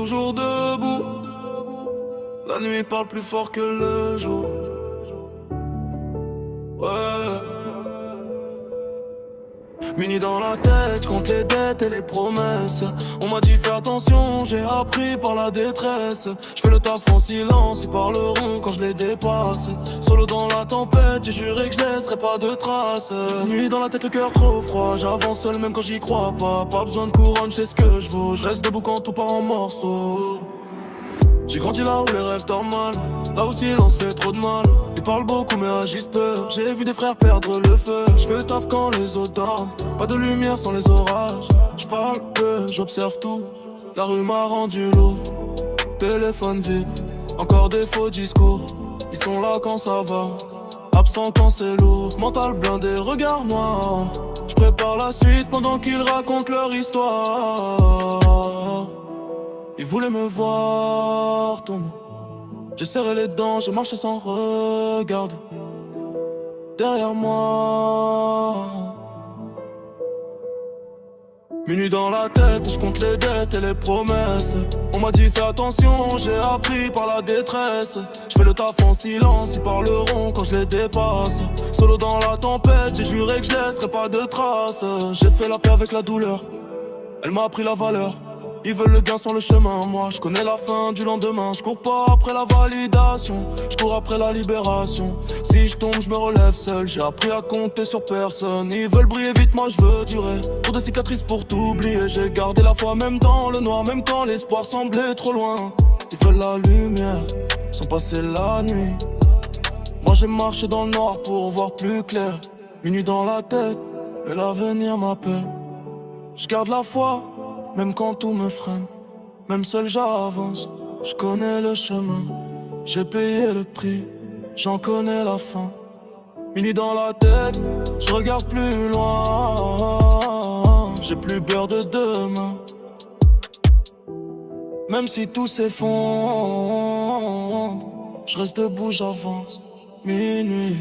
toujours debout. La nuit parle plus fort que le jour. Ouais. Muni dans la tête, compte les dettes et les promesses. On m'a dit fais attention, j'ai appris par la détresse. Je fais le taf en silence, ils parleront quand je les dépasse. Solo dans la tempête, j'ai juré que je laisserai pas de traces. Nuit dans la tête, le cœur trop froid, j'avance seul même quand j'y crois pas. Pas besoin de couronne, je sais ce que je vaux. Je reste debout quand tout part en morceaux. J'ai grandi là où les rêves dorment mal, là où le silence fait trop de mal. Ils parlent beaucoup mais agissent peur. J'ai vu des frères perdre le feu. Je fais le taf quand les autres dorment. Pas de lumière sans les orages. Je parle peu, j'observe tout. La rue m'a rendu lourd. Téléphone vide, encore des faux discours. Ils sont là quand ça va, absent quand c'est lourd. Mental blindé, regard noir. Je prépare la suite pendant qu'ils racontent leur histoire. Ils voulaient me voir tomber. J'ai serré les dents, je marchais sans regarder derrière moi. Minuit dans la tête, je compte les dettes et les promesses. On m'a dit fais attention, j'ai appris par la détresse. Je fais le taf en silence, ils parleront quand je les dépasse. Solo dans la tempête, j'ai juré que je laisserai pas de traces. J'ai fait la paix avec la douleur, elle m'a appris la valeur. Ils veulent le gain sans le chemin, moi je connais la fin du lendemain. Je cours pas après la validation, je cours après la libération. Si je tombe, je me relève seul, j'ai appris à compter sur personne. Ils veulent briller vite, moi je veux durer. Pour des cicatrices pour t'oublier, j'ai gardé la foi même dans le noir, même quand l'espoir semblait trop loin. Ils veulent la lumière, sans passer la nuit. Moi j'ai marché dans le noir pour voir plus clair. Minuit dans la tête, mais l'avenir m'appelle. Je garde la foi, même quand tout me freine. Même seul j'avance, je connais le chemin. J'ai payé le prix, j'en connais la fin. Minuit dans la tête, je regarde plus loin. J'ai plus peur de demain. Même si tout s'effondre, je reste debout, j'avance. Minuit.